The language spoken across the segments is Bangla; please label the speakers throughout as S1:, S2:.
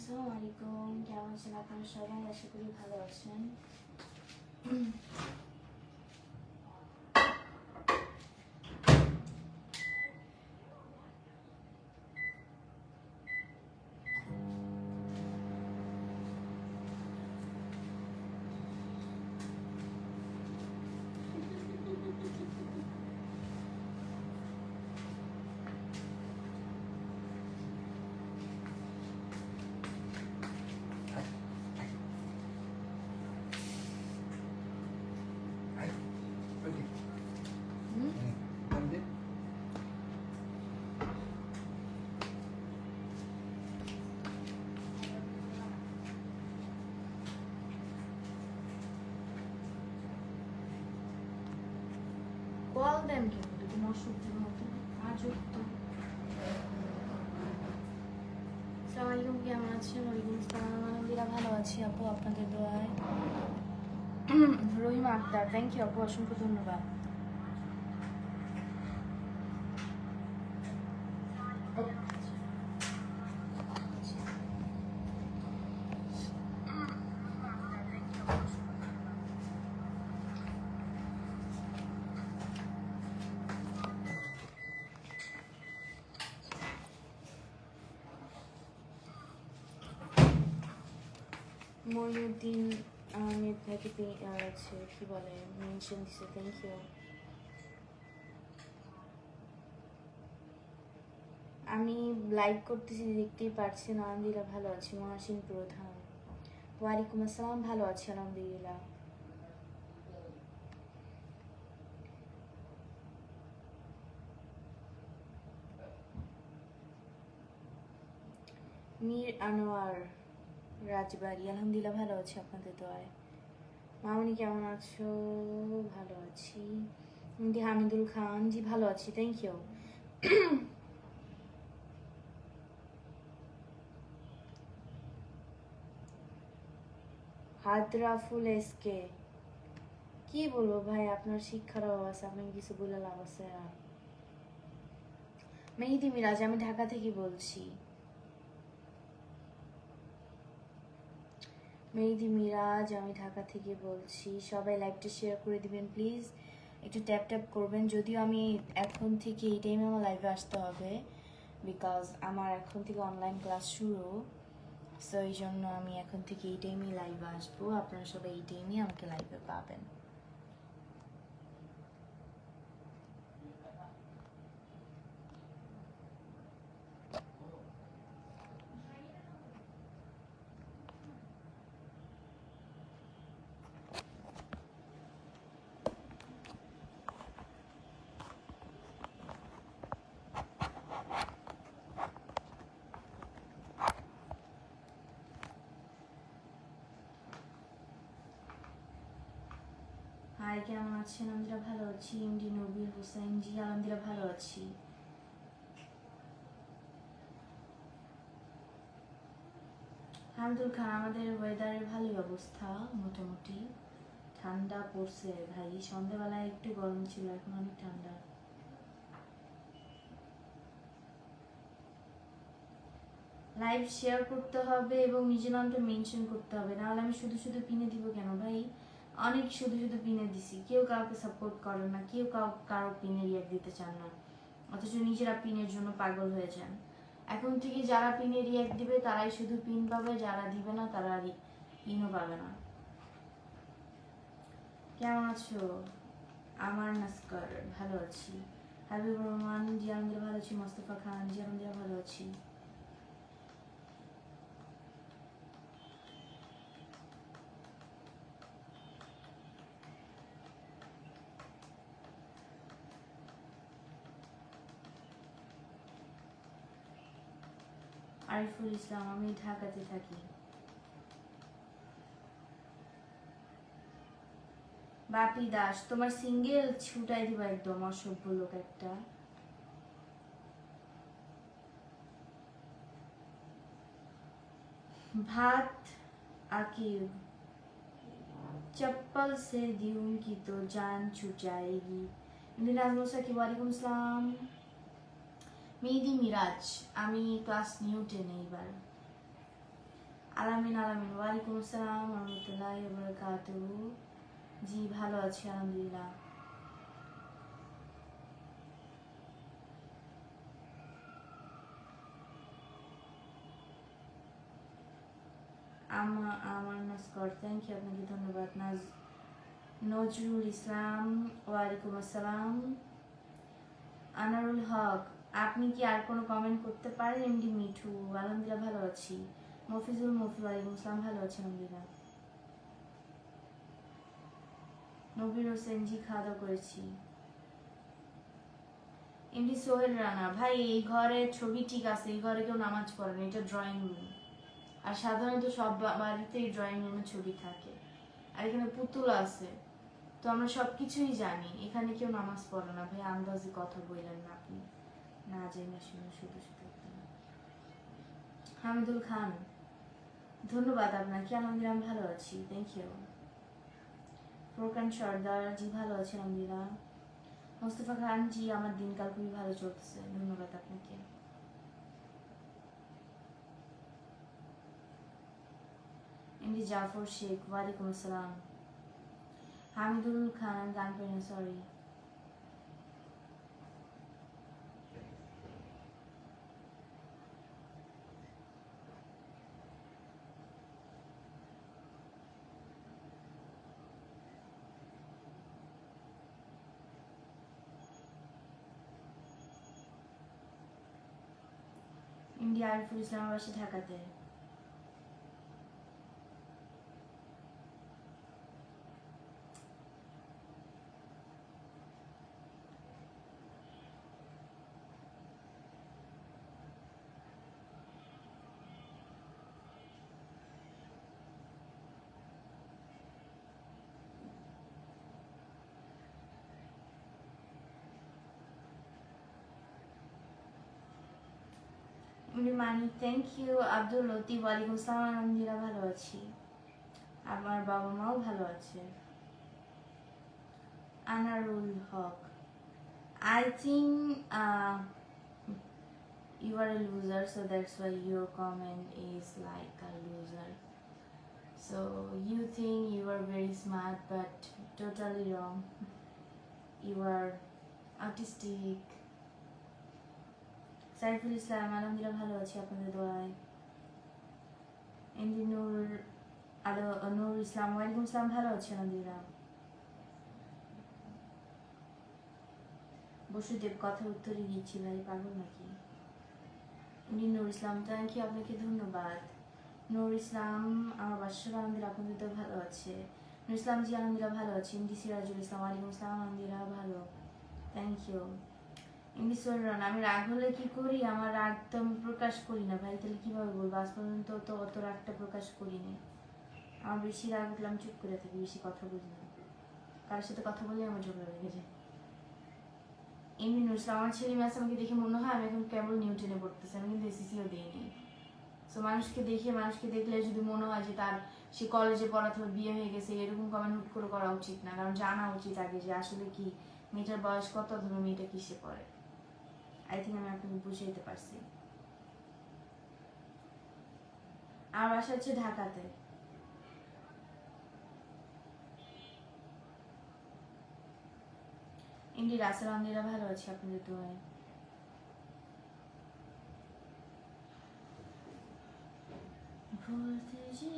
S1: আসসালামু আলাইকুম, কেমন আছেন আপনারা সবাই? আশা করি ভালো আছেন। কল দেন কিন্তু তুমি অসহ্য মতো আজব তো। আসসালামু আলাইকুম, কেমন আছেন? ওয়ালাইকুম আসসালাম, আলহামদুলিল্লাহ ভালো আছি আপু, আপনাদের দোয়ায়। রহিমা আক্তার, থ্যাংক ইউ আপু, অসংখ্য ধন্যবাদ। মইনুদ্দিন আহমেদ নাকি আছে, কি বলে, মেনশন দিছে, থ্যাংক ইউ। আমি লাইভ করতেছি, দেখতেই পারছেন। আলহামদুলিল্লাহ ভালো আছি। মহাসিন প্রধান, ওয়ালাইকুম আসসালাম, ভালো আছি আলহামদুলিল্লাহ। মীর আনোয়ার রাজবাড়ি, আলহামদুলিল্লাহ ভালো আছি আপনাদের দোয়ায়। মামনি কেমন আছো? ভালো আছি। হামিদুল খান, জি ভালো আছি, থ্যাংক ইউ। হাদরাফুল এসকে, কি বলবো ভাই, আপনার শিক্ষার অভাব আছে, আপনাকে কিছু বলে লাভ আছে? আর মেহেদি মিরাজ, আমি ঢাকা থেকে বলছি। মেহেদি মিরাজ, আমি ঢাকা থেকে বলছি। সবাই লাইভটা শেয়ার করে দিবেন প্লিজ, একটু ট্যাপ ট্যাপ করবেন। যদিও আমি এখন থেকে এই টাইমে আমার লাইভে আসতে হবে, বিকজ আমার এখন থেকে অনলাইন ক্লাস শুরু। সো এই জন্য আমি এখন থেকে এই টাইমেই লাইভে আসবো। আপনারা সবাই এই টাইমেই আমাকে লাইভে পাবেন। হাই, কেমন আছেন? আলহামদুলিল্লাহ ভালো আছি। এমডি নবীর হোসেন, জি আলহামদুলিল্লাহ ভালো আছি। হামিদুল খান, আমাদের ওয়েদারের ভালোই অবস্থা, মোটামুটি ঠান্ডা পড়ছে ভাই। সন্ধ্যাবেলায় একটু গরম ছিল, এখন অনেক ঠান্ডা। লাইভ শেয়ার করতে হবে এবং নিজের নামটা মেনশন করতে হবে, নাহলে আমি শুধু শুধু পিনে দিব কেন ভাই? অনেক শুধু শুধু পিনে দিছি, কেউ কাউকে সাপোর্ট করে না, কেউ কারো পিনে রিয়াক্ট দিতে চান না, অথচ নিজেরা পিনের জন্য পাগল হয়ে যান। এখন থেকে যারা পিনে রিয়াক্ট দিবে তারাই শুধু পিন পাবে, যারা দিবে না তারা পিনও পাবে না। কেমন আছো? আমার নাস্কর, ভালো আছি। হাবিবুর রহমান, জি আলহামদুলিল্লাহ ভালো আছি। মোস্তফা খান, জি আলহামদুলিল্লাহ ভালো আছি। আরিফুল ইসলাম, আমি ঢাকাতে থাকি। বাপি দাস, তোমার সিঙ্গেল ছুটাই দিবা একদম, অসভ্য লোক একটা। ভাত আকিব, चप्पल से दूंगी तो जान छूट जाएगी। নাজমুল সাকিব, ওয়ালাইকুম আসসালাম। মেহেদি মিরাজ, আমি ক্লাস নিউ 10 এইবার। আলামিন আলামিন, ওয়ালাইকুম আসসালাম রহমতুল্লাহি ওয়া বারাকাতুহু। জি ভালো আছি আলহামদুলিল্লাহ। আমার নস্কর, থ্যাংক ইউ, আপনাকে ধন্যবাদ। নজরুল ইসলাম, ওয়ালাইকুম আসসালাম। আনারুল হক, আপনি কি আর কোনো কমেন্ট করতে পারেন? এমডি মিঠু, আলহামদুলিল্লাহ ভালো আছি। মফিজুল মফি, ওয়ালাইকুম আসসালাম, ভালো আছি আলহামদুলিল্লাহ। নবীর হোসেন, জি খাওয়া দাওয়া করেছি। এমডি সোহেল রানা, ভাই এই ঘরে ছবি ঠিক আছে, এই ঘরে কেউ নামাজ পড়ে না, এটা ড্রয়িং রুম। আর সাধারণত সব বাড়িতেই ড্রয়িং রুমে ছবি থাকে, আর এখানে পুতুল আছে, তো আমরা সবকিছুই জানি। এখানে কেউ নামাজ পড়ে না ভাই, আন্দাজে কথা বললেন না আপনি, না জেনে শুনে শুধু শুধু। হামিদুল খান, ধন্যবাদ আপনাকে, আলহামদুলিল্লাহ আমি ভালো আছি, থ্যাংক ইউ। ফোরকান সর্দার, জি ভালো আছি আলহামদুলিল্লাহ। মোস্তফা খান, জি আমার দিনকাল খুবই ভালো চলতেছে, ধন্যবাদ আপনাকে। এমডি জাফর শেখ, ওয়ালাইকুম আসসালাম। হামিদুল খান, গান পেন, সরি। এমডি আরিফুল ইসলাম, বাসী ঢাকাতে। MD Mani, thank you. Abdul Latif, ওয়ালাইকুম আসসালাম, আলহামদুলিল্লাহ ভালো আছি। আমার বাবা মাও ভালো আছে। আনারুল হক, I think you are a loser, so that's why your comment is like a loser. So you think you are very smart, but totally wrong. You are autistic. Saiful Islam, আলহামদুলিল্লাহ ভালো আছি আপনাদের দোয়ায়। এমডি নূর নূর ইসলাম, ওয়ালাইকুম আসসালাম, ভালো আছি আলহামদুলিল্লাহ। বসুদেব, কথা উত্তরই দিচ্ছি ভাই, পাগল নাকি? MD Noor Islam, thank you, আপনাকে ধন্যবাদ। নূর ইসলাম, আমার বাসার আলহামদুলিল্লাহ, আপনাদের তো ভালো আছে। নূর ইসলাম জি আলহামদুলিল্লাহ ভালো আছি। এমডি সিরাজুল ইসলাম, ওয়ালাইকুম আসসালাম, আলহামদুলিল্লাহ ভালো, থ্যাংক ইউ। এমডি সোহরান, আমি রাগ হলে কি করি? আমার রাগ তো আমি প্রকাশ করি না ভাই, তাহলে কিভাবে বলবো? আজ পর্যন্ত তো অত রাগটা প্রকাশ করিনি। আমার বেশি রাগ উঠলে আমি চুপ করে থাকি, বেশি কথা বলি না, কারোর সাথে কথা বললে আমার ঝগড়া লেগে যায়। এমনি নুরস, আমার ছেলে মেয়ে আমাকে দেখে মনে হয় আমি এখন কেবল নিউটনে পড়তেছি, আমি কিন্তু এসিসিও দিইনি। সো মানুষকে দেখলে যদি মনে হয় যে তার সে কলেজে পড়া থেকে বিয়ে হয়ে গেছে, এরকম কমেন্ট হুট করে করা উচিত না, কারণ জানা উচিত আগে যে আসলে কি মেয়েটার বয়স কত, ধরো মেয়েটা কিসে পড়ে। আই থিঙ্ক আমি আপনাকে বুঝাইতে পারছি। আমার বাসা হচ্ছে ঢাকাতে। এমডি রাসেল, আলহামদুলিল্লাহ ভালো আছি আপনাদের দোয়ায়। বলতে যে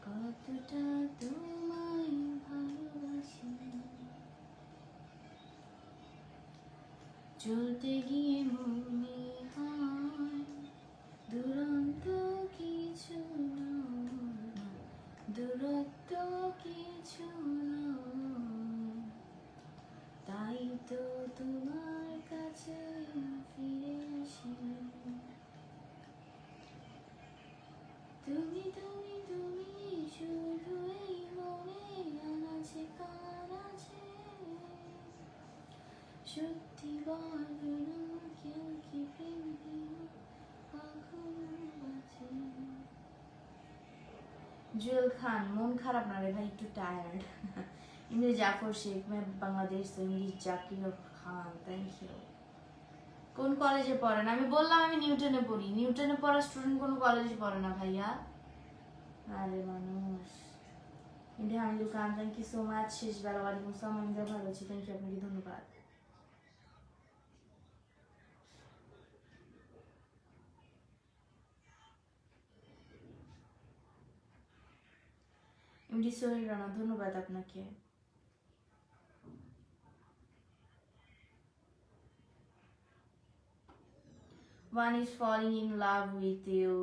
S1: কতটা তোমায় ভালোবাসি, চলতে গিয়ে মনে হয় দুরন্ত কিছু, দূরত্ব কিছু, তাই তো তোমার কাছে ফিরে আসি। তুমি তুমি তুমি শুধু এই মনে আনাচে কানাচে, সত্যি বলো না কেউ কি প্রেম কখন বাঁচে। জুয়েল খান, মন খারাপ না রে ভাই, একটু টায়ার্ড। ইংরেজ জাফর শেখ मैं বাংলাদেশ से ইংরেজ জাকির খান থ্যাংক ইউ। কোন কলেজে পড়েন? আমি বললাম আমি নিউটনে পড়ি। নিউটনে পড়া স্টুডেন্ট কোন কলেজে পড়ে না ভাইয়া। আরে মানুষ India Hamidul Khan thank you so much. শেষবেলা ওয়ালাইকুম আসসালাম। আমি ভালো আছি, থ্যাংক ইউ, আপনাকে ধন্যবাদ। এমডি সোহেল রানা ধন্যবাদ আপনাকে। One is falling in love with you,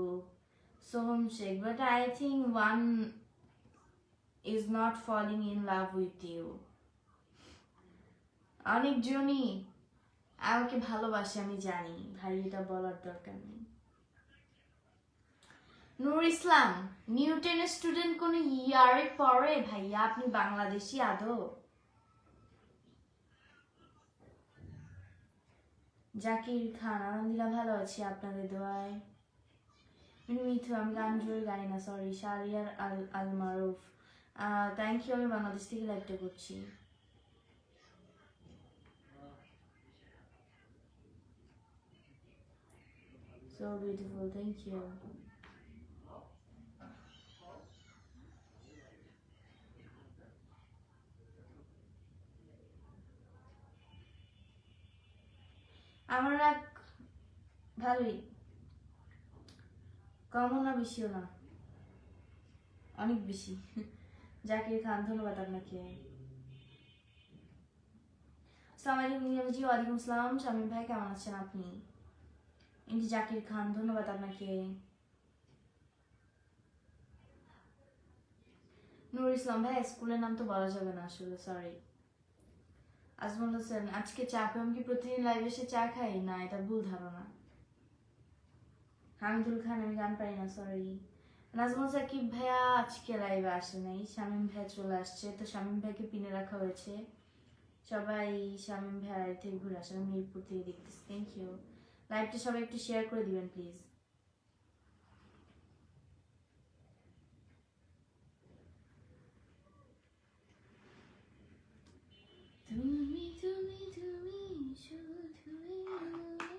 S1: Soham Sheikh, but I think one is not falling in love with you. অনেক জনই আমাকে ভালোবাসে, আমি জানি ভাই, এটা বলার দরকার নেই। নূর ইসলাম নিউটনের স্টুডেন্ট কোন ইয়ারে পড়ে ভাইয়া? আপনি বাংলাদেশি আদৌ? জাকির খান আলহামদুলিল্লাহ ভালো আছি আপনাদের দোয়ায়। মিঠু আমি গান জোরে গাই না, sorry. Shariar Al Al Maruf thank you, আমি বাংলাদেশ থেকে লাইভটা করছি। So beautiful, thank you. আমার রাগ ভালোই, কমও না বেশিও না, অনেক বেশি। জাকির খান ধন্যবাদ আপনাকে। আসসালামু আলাইকুম নিয়ামজি। ওয়ালাইকুম আসসালাম শামীম ভাই, কেমন আছেন আপনি? এমডি জাকির খান ধন্যবাদ আপনাকে। নূর ইসলাম ভাই স্কুলের নাম তো বলা যাবে না আসলে, সরি। আজমল হোসেন আজকে চা পেয়ে, আমি কি প্রতিদিন লাইভে এসে চা খাই? না, এটা ভুল ধারণা। হামিদুল খান আমি গান পারি না, সরি। নাজমুল সাকিব ভাইয়া আজকে লাইভে আসে নাই, শামীম ভাই চলে আসছে, তো শামীম ভাইকে পিনে রাখা হয়েছে। সবাই শামীম ভাই থেকে ঘুরে আসেন, মিরপুর থেকে দেখতেছি, থ্যাংক ইউ। লাইভটা সবাই একটু শেয়ার করে দিবেন প্লিজ। তুমি তুমি তুমি শুধু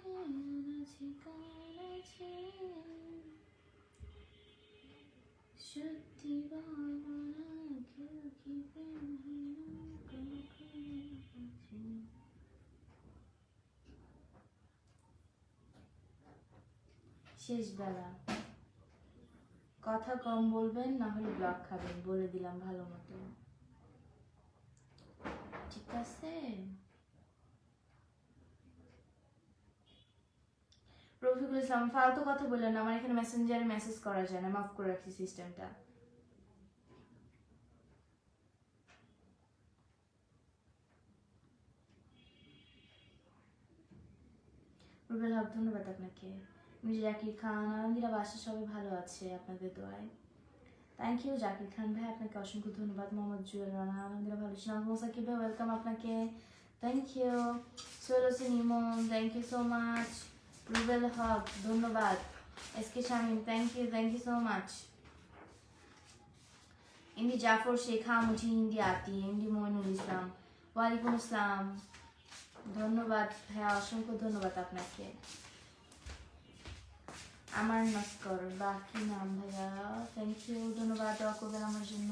S1: তুমি সত্যি বলবো না কেউ কি শেষ বেলা কথা কম বলবেন, না হলে ব্লক খাবেন, বলে দিলাম ভালো মতো, ঠিক আছে? রফিকুল ইসলাম ফালতু কথা বললেন না, আমার এখানে মেসেঞ্জারে মেসেজ করা যায় না, মাফ করে রাখছি সিস্টেমটা। রুবেল হক ধন্যবাদ আপনাকে। জাকির খান আলহামদুলিল্লাহ বাসা সবাই ভালো আছে আপনাদের দোয়ায়, থ্যাংক ইউ। জাকির খান ভাই আপনাকে অসংখ্য ধন্যবাদ। মোহাম্মদ জুয়েল রানা আলহামদুলিল্লাহ ভালো আছি। নাজমুল সাকিব ভাই ওয়েলকাম আপনাকে, thank you. Sohel Hossain Emon thank you so much. Rubel Haque ধন্যবাদ। S K Shamim thank you so much. MD Jafar Sheikh হ্যাঁ মুঝে হিন্দি আতি। এমডি মইনুল ইসলাম ওয়ালাইকুম আসসালাম, ধন্যবাদ ভাইয়া, অসংখ্য ধন্যবাদ আপনাকে। আমার নস্কর বাকি নাম ভাইয়া, থ্যাংক ইউ, ধন্যবাদ, দোয়া করবেন আমার জন্য।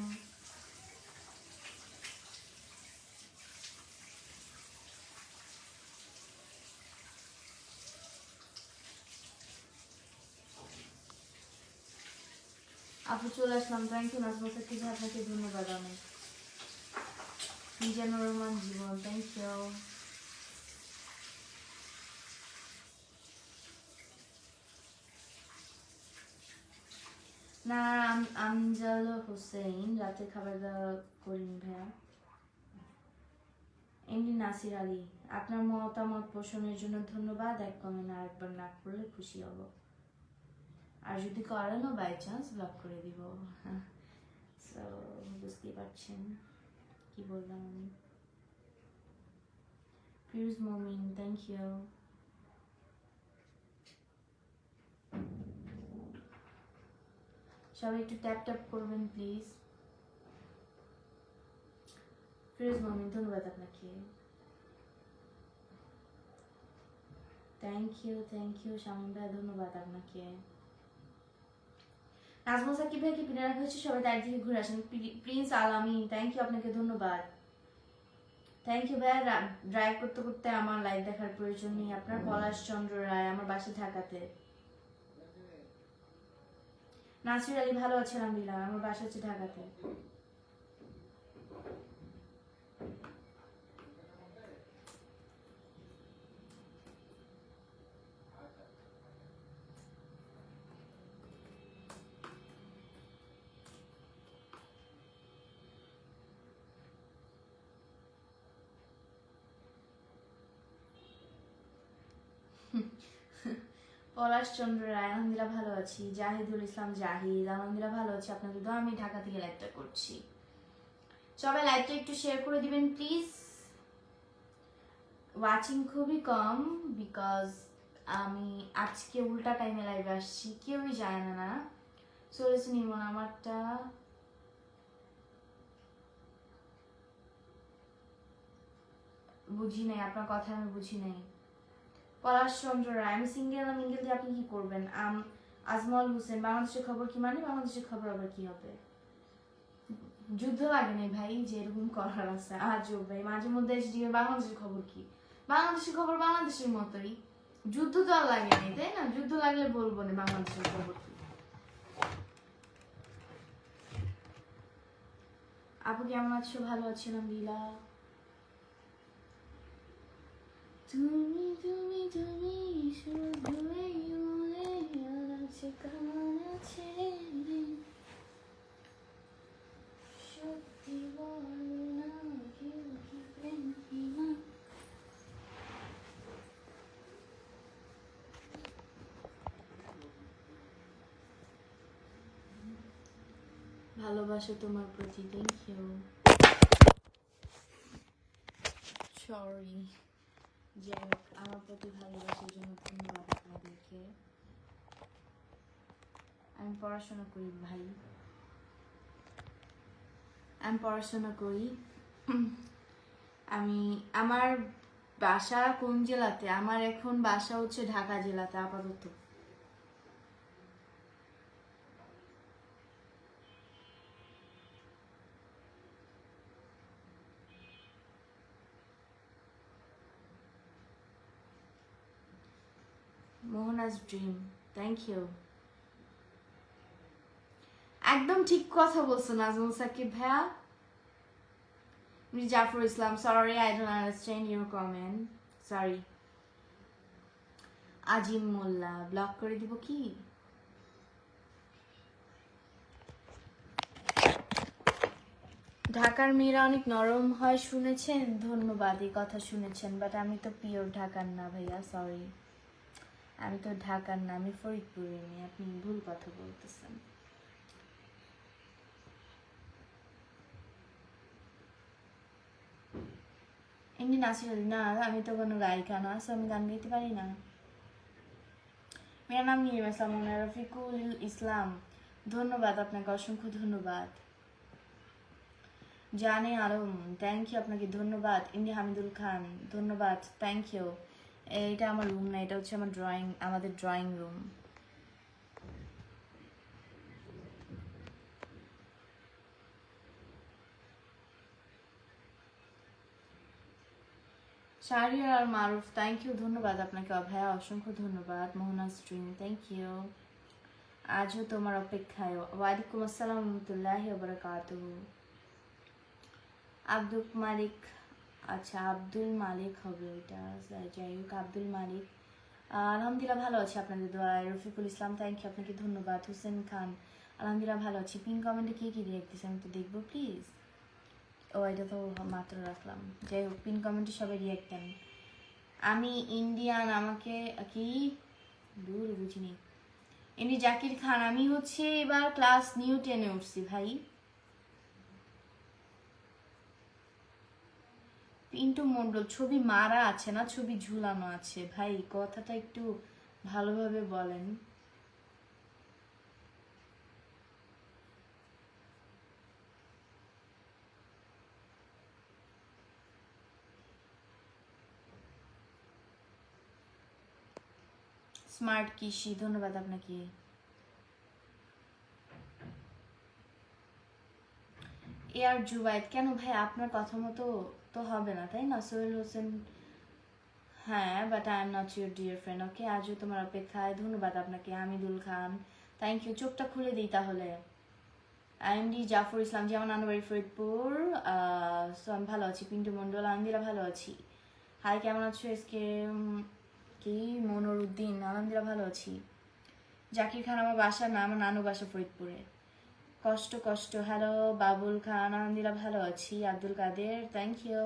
S1: আপু চলে আসলাম, থ্যাংক ইউ নাজমুল সাকিব ভাই আপনাকে ধন্যবাদ অনেক। মিজানুর রহমান জীবন থ্যাংক ইউ। না আমজাল হোসেন রাতে খাবার দাওয়া করিনি ভাইয়া। এমডি নাসির আলী আপনার মতামত পোষণের জন্য ধন্যবাদ, এক কমেন্ট আরেকবার না করলে খুশি হব, আর যদি করেনও বাই চান্স ব্লক করে দিব। সো বুঝতেই পারছেন কি বললাম আমি। ফিরোজ মমিন থ্যাংক ইউ। সবাই একটু ট্যাপ ট্যাপ করবেন প্লিজ। ফিরোজ মমিন ধন্যবাদ আপনাকে। থ্যাংক ইউ শামিম ভাই, ধন্যবাদ আপনাকে। নাজমুল সাকিব ভাইকে পিনে রাখা হয়েছে, সবাই তার দিকে ঘুরে আসেন। প্রিন্স আলামিন থ্যাংক ইউ, আপনাকে ধন্যবাদ। থ্যাংক ইউ ভাইয়া। ড্রাইভ করতে করতে আমার লাইভ দেখার প্রয়োজন নেই আপনার। পলাশ চন্দ্র রায়, আমার বাসা ঢাকাতে। নাসির আলী ভালো আছে আলহামদুলিল্লাহ, আমার বাসা হচ্ছে ঢাকাতে। পলাশ চন্দ্র রায় আলহামদুলিল্লাহ ভালো আছি। জাহিদুল ইসলাম জাহিদ আলহামদুলিল্লাহ ভালো আছি, আপনাদের দোয়া। আমি ঢাকা থেকে লাইভটা করছি, সবাই লাইভটা একটু শেয়ার করে দিবেন প্লিজ। ওয়াচিং খুবই কম, বিকজ আমি আজকে উল্টা টাইমে লাইভে আসছি, কেউই যায় না। চলেছে নিমন আমারটা। বুঝি নাই আপনার কথা, আমি বুঝি নাই। পলাশ চন্দ্র রায়, আমি সিঙ্গেল না মিঙ্গেল দিয়ে আপনি কি করবেন? আজমল হোসেন, বাংলাদেশের খবর কি? মানে বাংলাদেশের খবর আবার কি হবে? যুদ্ধ লাগে নাই ভাই যে এরকম করার আছে। আজও ভাই মাঝে মধ্যে এসে বাংলাদেশের খবর কি? বাংলাদেশের খবর বাংলাদেশের মতোই, যুদ্ধ তো আর লাগে নাই, তাই না? যুদ্ধ লাগলে বলবো না বাংলাদেশের খবর কি। আপু কেমন আছো? ভালো আছি আলহামদুলিল্লাহ। তুমি তুমি তুমি শুধু এই মনে আছে, কেমন আছে সত্যি বল না, কেউ কি প্রেম কি না। ভালোবাসা তোমার প্রতি, থ্যাংক ইউ। সরি, যাই হোক, আমার প্রতি ভালোবাসার জন্য ধন্যবাদ আপনাদেরকে। আমি পড়াশোনা করি ভাই, আমি পড়াশোনা করি। আমি, আমার বাসা কোন জেলাতে? আমার এখন বাসা হচ্ছে ঢাকা জেলাতে আপাতত। Mohonaz dream, thank you. একদম ঠিক কথা বলছো নাজমুল সাকিব ভাইয়া। Jafar Islam, sorry I don't understand your comment, sorry. Azim Mollah, block করে দিব কি? ঢাকার মেয়েরা অনেক নরম হয় শুনেছেন, ধন্যবাদ, এই কথা শুনেছেন, বাট আমি তো পিওর ঢাকার না ভাইয়া, সরি। আমি তো ঢাকার না, আমি ফরিদপুরের মেয়ে, আপনি ভুল কথা বলতেছেন। এমনি নাচি না, আমি তো কোনো গায়িকা না, সো আমি গান গাইতে পারি না। মেরা নাম নীলিমা ইসলাম, রফিকুল ইসলাম, ধন্যবাদ আপনাকে, অসংখ্য ধন্যবাদ। জানে আলম, থ্যাংক ইউ আপনাকে, ধন্যবাদ। ইন্দি হামিদুল খান, ধন্যবাদ, থ্যাংক ইউ। এটা আমার রুম না, এটা হচ্ছে আমার ড্রয়িং, আমাদের ড্রয়িং রুম। শাহরিয়ার আর মারুফ, থ্যাংক ইউ, ধন্যবাদ আপনাকে ভাইয়া, অসংখ্য ধন্যবাদ। Mohona stream, thank you. আজও তোমার অপেক্ষায়, ওয়ালাইকুম আসসালাম রহমতুল্লাহি ওয়া বারাকাতুহু। আব্দুল মালিক, আচ্ছা আব্দুল মালিক হবে এটা, যাই হোক, আব্দুল মালিক, আলহামদুলিল্লাহ ভালো আছি আপনাদের দোয়ায়। রফিকুল ইসলাম, থ্যাংক ইউ আপনাকে, ধন্যবাদ। হুসেন খান, আলহামদুলিল্লাহ ভালো আছি। পিন কমেন্টে কি কি রিয়াক্ট দিচ্ছে আমি তো দেখবো প্লিজ। ও এটা তো মাত্র রাখলাম, যাই হোক, পিন কমেন্টে সবাই রিয়াক্ট দেন। আমি ইন্ডিয়ান, আমাকে কি দূর বুঝিনি। এমনি জাকির খান, আমি হচ্ছে এবার ক্লাস নিউ 10-এ উঠছি ভাই। পিন্টু মন্ডল, ছবি মারা আছে না ছবি ঝুলানো আছে? ভাই কথাটা একটু ভালোভাবে বলেন। স্মার্ট কৃষি, ধন্যবাদ আপনাকে। এয়ার জুবাইদ, কেন ভাই আপনার কথা মতো তো হবে না তাই না? সোহেল হোসেন, হ্যাঁ but I am not your dear friend. Okay, আজও তোমার অপেক্ষায়, ধন্যবাদ আপনাকে। Hamidul Khan, thank you. চোখটা খুলে দিই তাহলে। আইএমডি জাফর ইসলাম, যেমন আনোয়ারি ফরিদপুর, আমি ভালো আছি। পিন্টু মন্ডল, আলহামদুলিল্লাহ ভালো আছি। হাই, কেমন আছো? এসকে কি মনোর উদ্দিন, আলহামদুলিল্লাহ ভালো আছি। জাকির খান, আমার বাসা না, আমার নানু বাসা ফরিদপুরে। কষ্ট কষ্ট, হ্যালো। বাবুল খান, আলহামদুলিল্লাহ ভালো আছি। আব্দুল কাদের, থ্যাংক ইউ।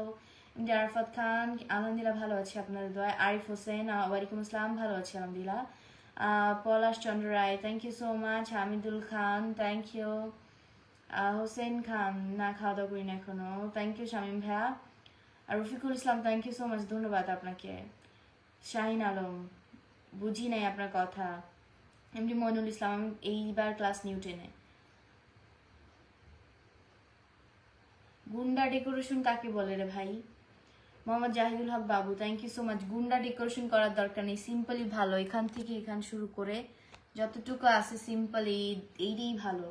S1: ইন্ডিয়া আরফাত খান, আলহামদুলিল্লাহ ভালো আছি আপনাদের দোয়ায়। আরিফ হোসেন, ওয়ালাইকুম আসসালাম, ভালো আছি আলহামদুলিল্লাহ। Palash Chandra Roy, thank you so much. Hamidul Khan, thank you. Hossain Khan, না খাওয়া দাওয়া করি না এখনো, থ্যাংক ইউ শামীম ভাইয়া। আর Rafiqul Islam, thank you so much, ধন্যবাদ আপনাকে। শাহিন আলম, বুঝি নাই আপনার কথা। এমডি মইনুল ইসলাম, আমি এইবার ক্লাস নিউ 10-এ। গুন্ডা ডেকোরেশন কাকে বলে রে ভাই? মোহাম্মদ জাহিদুল হক বাবু, থ্যাংক ইউ সো মাচ। গুন্ডা ডেকোরেশন করার দরকার নেই, সিম্পলি ভালো। এখান থেকে এখান শুরু করে যতটুকু আছে সিম্পলি, এইটাই ভালো।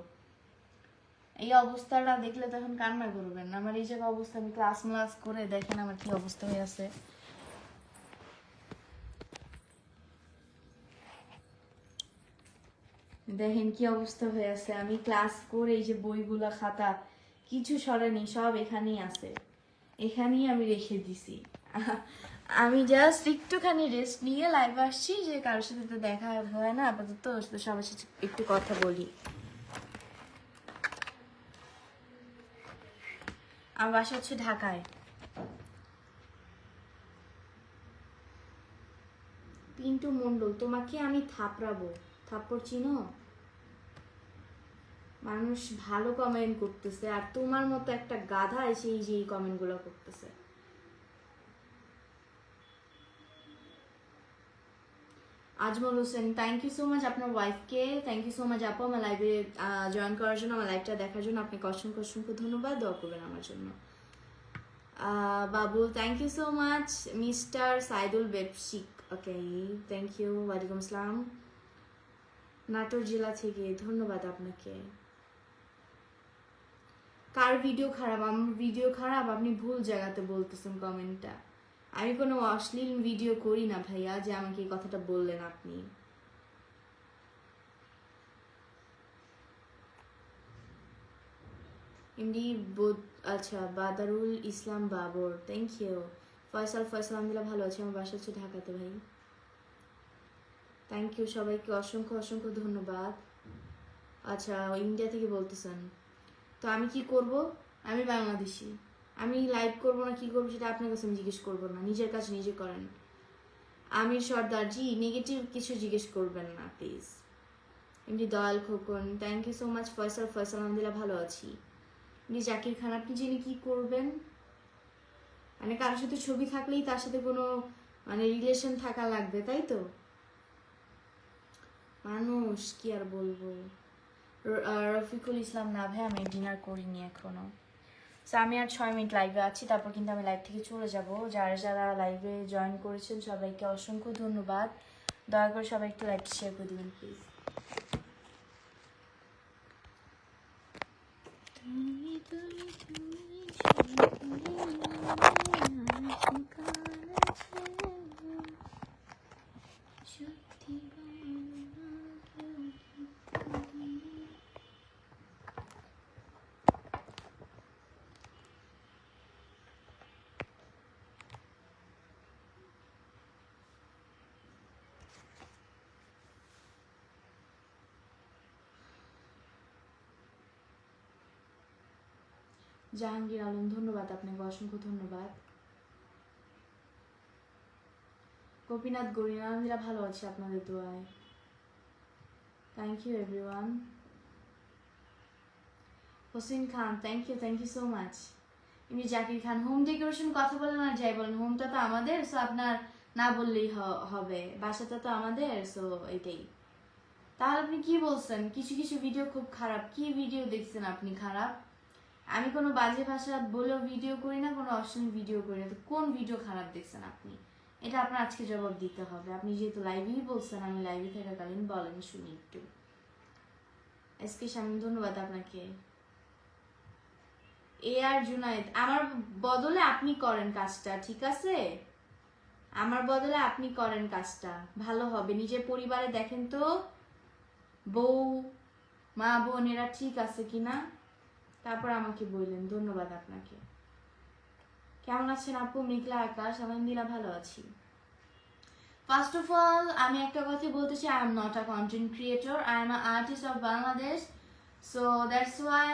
S1: এই অবস্থাটা দেখলে তখন কান্না করবেন। আমার এই জায়গা অবস্থা, আমি ক্লাস ক্লাস করে দেখেন আমার কি অবস্থা হয়ে আছে। দেখেন কি অবস্থা হয়ে আছে। আমি ক্লাস করে এই যে বইগুলা খাতা কিছু সরেনি, সব এখানেই আছে, এখানেই আমি রেখে দিছি। আমি জাস্ট একটুখানি রেস্ট নিয়ে লাইভ আসছি, যে কারোর সাথে তো দেখা হয় না আপাতত, সবার সাথে একটু কথা বলি। আমার বাসা হচ্ছে ঢাকায়। পিন্টু মন্ডল, তোমাকে আমি থাপড়াবো। থাপ্পড় চিনো? মানুষ ভালো কমেন্ট করতেছে, আর তোমার মতো একটা গাধা এসে এই যে এই কমেন্ট গুলো করতেছে। Ajmal Hossain, thank you so much আপনার ওয়াইফকে, থ্যাংক ইউ সো মাচ আপু আমার লাইভে জয়েন করার জন্য, আমার লাইভটা দেখার জন্য আপনাকে অসংখ্য অসংখ্য ধন্যবাদ। দোয়া করবেন আমার জন্য। Babul, thank you so much. Mister Saidul বেবশিক, ওকে, থ্যাংক ইউ, ওয়ালাইকুম আসসালাম। নাটোর জেলা থেকে, ধন্যবাদ আপনাকে। কার ভিডিও খারাপ? আমার ভিডিও খারাপ? আপনি ভুল জায়গাতে বলতেছেন কমেন্টটা। আমি কোনো অশ্লীল ভিডিও করি না ভাইয়া, যে আমাকে এই কথাটা বললেন আপনি। এমডি আচ্ছা, বাদারুল ইসলাম বাবর, থ্যাংক ইউ। ফয়সাল, আলহামদুলিল্লাহ ভালো আছে, আমার বাসা হচ্ছে ঢাকাতে ভাই। থ্যাংক ইউ সবাইকে, অসংখ্য অসংখ্য ধন্যবাদ। আচ্ছা, ইন্ডিয়া থেকে বলতেছেন, তো আমি কি করব? আমি বাংলাদেশি, আমি লাইভ করবো না কি করবো সেটা আপনার কাছে আমি জিজ্ঞেস করবো না, নিজের কাছে নিজে করেন। আমির সর্দার জি, নেগেটিভ কিছু জিজ্ঞেস করবেন না প্লিজ। এমনি Dayal Khokon, thank you so much. Faisal, আলহামদুলিল্লাহ ভালো আছি। এমনি জাকির খান, আপনি জেনে কি করবেন? মানে কারোর সাথে ছবি থাকলেই তার সাথে কোনো মানে রিলেশন থাকা লাগবে, তাই তো? মানুষ কি আর বলবো। রফিকুল ইসলাম, না ভাই আমি ডিনার করিনি এখনো। আমি আর 6 মিনিট লাইভে আছি, তারপর কিন্তু আমি লাইভ থেকে চলে যাব। যারা যারা লাইভে জয়েন করেছেন সবাইকে অসংখ্য ধন্যবাদ। দয়া করে সবাই একটু লাইভ শেয়ার করে দিবেন প্লিজ। জাহাঙ্গীর আলম, ধন্যবাদ আপনাকে, অসংখ্য ধন্যবাদ। গোপীনাথ গরিন, আলহামদুলিল্লাহ ভালো আছি আপনাদের দোয়ায়, thank you everyone. Hossain Khan, thank you so much. এমনি জাকির খান, হোম ডেকোরেশন কথা বলেন আর যাই বলেন, হোমটা তো আমাদের, সো আপনার না বললেই হবে, বাসাটা তো আমাদের, সো এটাই। তাহলে আপনি কি বলছেন কিছু কিছু ভিডিও খুব খারাপ? কি ভিডিও দেখছেন আপনি খারাপ? আমি কোনো বাজে ভাষা বলেও ভিডিও করি না, কোনো অশ্লীল ভিডিও করি না, তো কোন ভিডিও খারাপ দেখছেন আপনি? এটা আপনার আজকে জবাব দিতে হবে। আপনি যেহেতু লাইভেই বলছেন, আমি লাইভে থাকাকালীন বলেন শুনি একটু। এসকে শামীম ধন্যবাদ আপনাকে। আর জুনায়েদ, আমার বদলে আপনি করেন কাজটা, ঠিক আছে? আমার বদলে আপনি করেন কাজটা, ভালো হবে। নিজের পরিবারে দেখেন তো বউ মা বোনেরা ঠিক আছে কিনা, তারপর আমাকে বললেন। ধন্যবাদ আপনাকে। কেমন আছেন আপু? মেঘলা আকাশ। আলহামদুলিল্লাহ ভালো আছি। ফার্স্ট অফ অল আমি একটা কথা বলতে চাই, I am not a content creator, I am a artist of Bangladesh. So that's why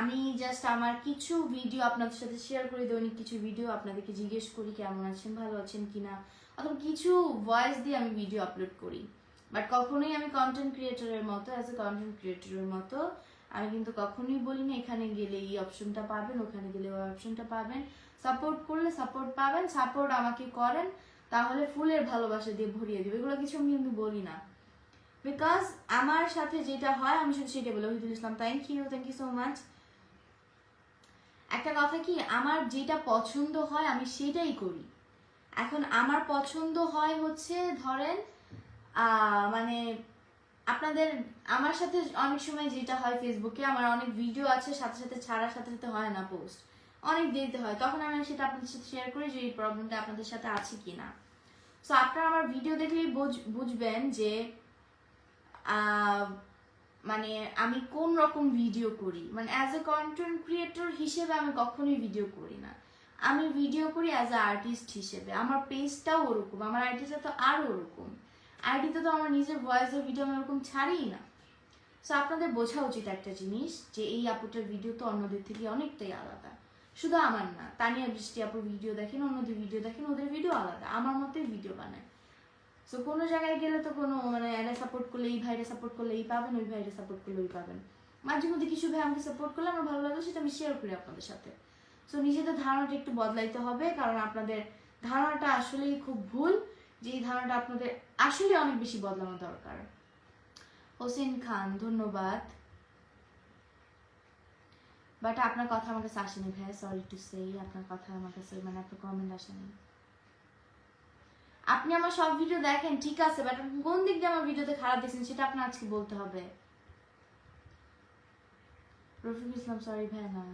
S1: আমি জাস্ট আমার কিছু ভিডিও আপনাদের সাথে শেয়ার করি, দৈনিক কিছু ভিডিও আপনাদেরকে জিজ্ঞেস করি কেমন আছেন, ভালো আছেন কিনা, অথবা কিছু ভয়েস দিয়ে আমি ভিডিও আপলোড করি। বাট কখনোই আমি কন্টেন্ট ক্রিয়েটরের মতো, অ্যাজ এ কন্টেন্ট ক্রিয়েটরের মতো আমি কিন্তু কখনোই বলি না এখানে গেলে এই অপশনটা পাবেন, ওখানে গেলে ওই অপশনটা পাবেন। সাপোর্ট করলে সাপোর্ট পাবেন, সাপোর্ট আমাকে করেন তাহলে ফুলের ভালোবাসা দিয়ে ভরিয়ে দেবে, এগুলো কিছু আমি কিন্তু বলি না। বিকজ আমার সাথে যেটা হয় আমি শুধু সেটা বলি। ওহিদুল ইসলাম, থ্যাংক ইউ সো মাচ। একটা কথা কি, আমার যেটা পছন্দ হয় আমি সেটাই করি। এখন আমার পছন্দ হয় হচ্ছে ধরেন মানে আপনাদের আমার সাথে অনেক সময় যেটা হয়, ফেসবুকে আমার অনেক ভিডিও আছে, সাথে সাথে ছাড়ার সাথে সাথে হয় না পোস্ট, অনেক দেরিতে হয়, তখন আমি সেটা আপনাদের সাথে শেয়ার করি যে এই প্রবলেমটা আপনাদের সাথে আছে কিনা। সো আপনারা আমার ভিডিও দেখলেই বুঝবেন যে মানে আমি কোন রকম ভিডিও করি। মানে অ্যাজ এ কন্টেন্ট ক্রিয়েটর হিসেবে আমি কখনোই ভিডিও করি না, আমি ভিডিও করি অ্যাজ এ আর্টিস্ট হিসেবে। আমার পেজটাও ওরকম, আমার আইডিটা তো আরও ওরকম। আইডিতে তো আমার নিজের ভয়েসের ভিডিও আমি ওরকম ছাড়িই না। সো আপনাদের বোঝা উচিত একটা জিনিস, যে এই আপুটার ভিডিও তো অন্যদের থেকে অনেকটাই আলাদা। শুধু আমার না, তানিয়া বৃষ্টি আপুর ভিডিও দেখেন, অন্যদের ভিডিও দেখেন, ওদের ভিডিও আলাদা, আমার মতোই ভিডিও বানায়। সো কোনো জায়গায় গেলে তো কোনো মানে এরা সাপোর্ট করলে এই ভাইরে সাপোর্ট করলে এই পাবেন, ওই ভাইরে সাপোর্ট করলে ওই পাবেন। মাঝে মধ্যে কিছু ভাই আমাকে সাপোর্ট করলে আমার ভালো লাগলো, সেটা আমি শেয়ার করি আপনাদের সাথে। সো নিজেদের ধারণাটা একটু বদলাইতে হবে, কারণ আপনাদের ধারণাটা আসলেই খুব ভুল, যে এই ধারণাটা আপনাদের আসলে অনেক বেশি বদলানো দরকার। হোসেন খান ধন্যবাদ। বাট আপনার কথা আমার কাছে আসেনি ভাইয়া, সরি টু সে, আপনার কথা আমার কাছে মানে আপনার কমেন্ট আসেনি। আপনি আমার সব ভিডিও দেখেন ঠিক আছে, বাট কোন দিক দিয়ে আমার ভিডিওতে খারাপ দেখছেন সেটা আপনার আজকে বলতে হবে। রফিকুল ইসলাম, সরি ভাই না।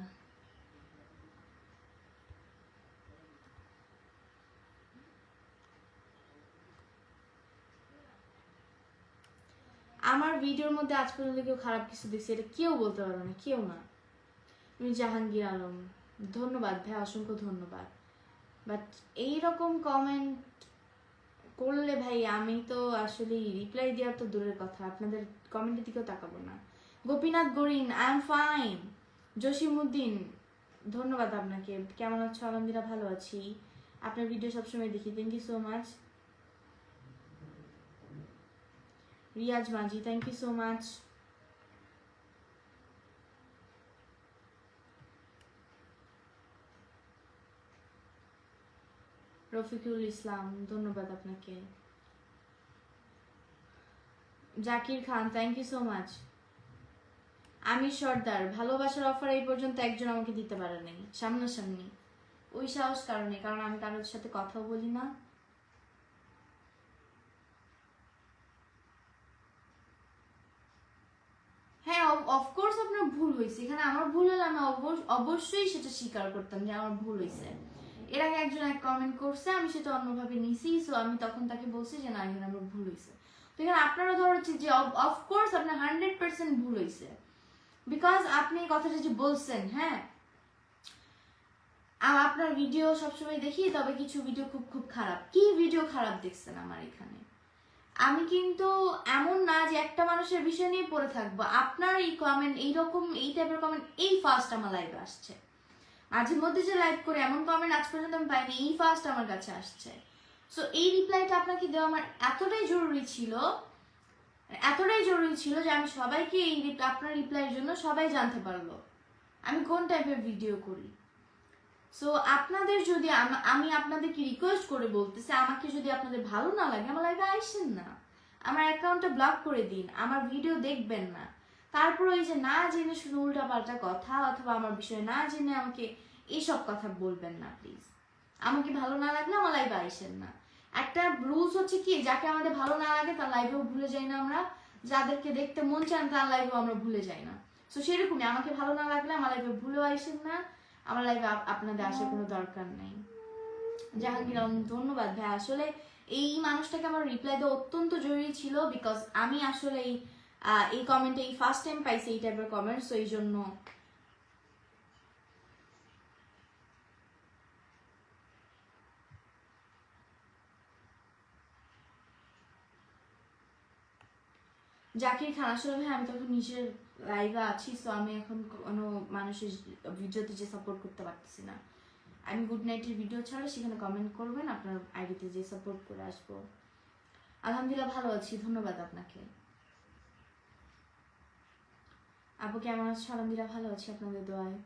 S1: আমার ভিডিওর মধ্যে আজ পর্যন্ত কেউ খারাপ কিছু দেখছে এটা কেউ বলতে পারবে না, কেউ না। তুমি জাহাঙ্গীর আলম ধন্যবাদ ভাই, অসংখ্য ধন্যবাদ। বাট এইরকম কমেন্ট করলে ভাই আমি তো আসলে রিপ্লাই দেওয়ার তো দূরের কথা, আপনাদের কমেন্টের দিকেও তাকাবো না। গোপীনাথ গরিন, আই এম ফাইন। জসিমউদ্দিন ধন্যবাদ আপনাকে। কেমন আছো? আলহামদুলিল্লাহ ভালো আছি, আপনার ভিডিও সবসময় দেখি, thank you so much. Riaz Majhi, thank you so much. Rafiqul Islam ধন্যবাদ আপনাকে। Zakir Khan, thank you so much. Amir Sardar, ভালোবাসার অফার এই পর্যন্ত একজন আমাকে দিতে পারে নাই সামনাসামনি। ওই সাহস কারণে, কারণ আমি কারোর সাথে কথাও বলি না। হ্যাঁ অফকোর্স আপনার ভুল হয়েছে, এখানে আমার ভুল হলে আমি অবশ্যই সেটা স্বীকার করতাম যে আমার ভুল হয়েছে। এর আগে একজন এক কমেন্ট করছে, আমি সেটা অন্যভাবে নিছি, সো আমি তখন তাকে বলছি যে না এখানে আমার ভুল হয়েছে। তো এখানে আপনারা ধরা হচ্ছে যে অফকোর্স আপনার 100% ভুল হয়েছে, বিকজ আপনি এই কথাটা যে বলছেন, হ্যাঁ আপনার ভিডিও সবসময় দেখি, তবে কিছু ভিডিও খুব খুব খারাপ। কি ভিডিও খারাপ দেখছেন আমার এখানে? আমি কিন্তু এমন না যে একটা মানুষের বিষয় নিয়ে পড়ে থাকবো। আপনার এই কমেন্ট, এইরকম এই টাইপের কমেন্ট এই ফার্স্ট আমার লাইভে আসছে। মাঝে মধ্যে যে লাইভ করে এমন কমেন্ট আজ পর্যন্ত আমি পাইনি, এই ফার্স্ট আমার কাছে আসছে। সো এই রিপ্লাইটা আপনাকে দেওয়া আমার এতটাই জরুরি ছিল যে আমি সবাইকে এই আপনার রিপ্লাইয়ের জন্য সবাই জানতে পারলো আমি কোন টাইপের ভিডিও করি। সো আপনাদের যদি আমি আপনাদেরকে রিকোয়েস্ট করে বলতেছি, আমাকে যদি আপনাদের ভালো না লাগে আমার লাইভে আইসেন না, আমার অ্যাকাউন্টটা ব্লক করে দিন, আমার ভিডিও দেখবেন না। তারপর ওই যে না জেনে শুধু উল্টাপাল্টা কথা, অথবা আমার বিষয়ে না জেনে আমাকে এইসব কথা বলবেন না প্লিজ। আমাকে ভালো না লাগলে আমার লাইভে আইসেন না। একটা রুলস হচ্ছে কি, যাকে আমাদের ভালো না লাগে তার লাইভেও ভুলে যাই না আমরা, যাদেরকে দেখতে মন চান তার লাইভেও আমরা ভুলে যাই না। সো সেরকমই, আমাকে ভালো না লাগলে আমার লাইভে ভুলেও আইসেন না, আমার লাইভে আপনাদের আসার কোনো দরকার নেই। জাহাঙ্গীর আলম ধন্যবাদ ভাই। আসলে এই মানুষটাকে আমার রিপ্লাই দেওয়া অত্যন্ত জরুরি ছিল, বিকজ আমি আসলে এই কমেন্টে এই ফার্স্ট টাইম পাইছি এই টাইপের কমেন্ট, সো এই জন্য। জাকির খান, আসলে ভাই আমি তখন নিজের লাইভে আছি, সো আমি এখন কোনো মানুষের ভিডিওতে যে সাপোর্ট করতে পারতেছি না। আমি গুড নাইটের ভিডিও ছাড়া সেখানে কমেন্ট করবেন, আপনার আইডিতে যে সাপোর্ট করে আসবো। আলহামদুলিল্লাহ ভালো আছি, ধন্যবাদ আপনাকে। আপু কেমন আছো? আলহামদুলিল্লাহ ভালো আছি আপনাদের দোয়ায়।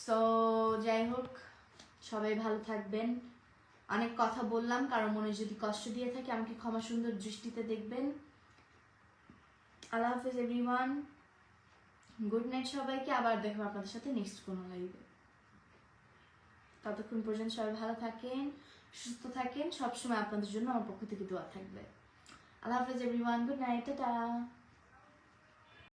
S1: সো যাই হোক, সবাই ভালো থাকবেন। অনেক কথা বললাম, কারো মনে যদি কষ্ট দিয়ে থাকে আমাকে ক্ষমা সুন্দর দৃষ্টিতে দেখবেন। আল্লাহ হাফেজ এভরিওয়ান, গুড নাইট সবাইকে। আবার দেখো আপনাদের সাথে নেক্সট কোনো লাইভে। ততক্ষণ পর্যন্ত সবাই ভালো থাকেন, সুস্থ থাকেন, সবসময় আপনাদের জন্য আমার পক্ষ থেকে দোয়া থাকবে। আল্লাহ হাফেজ এভরিওয়ান, গুড নাইট, টাটা।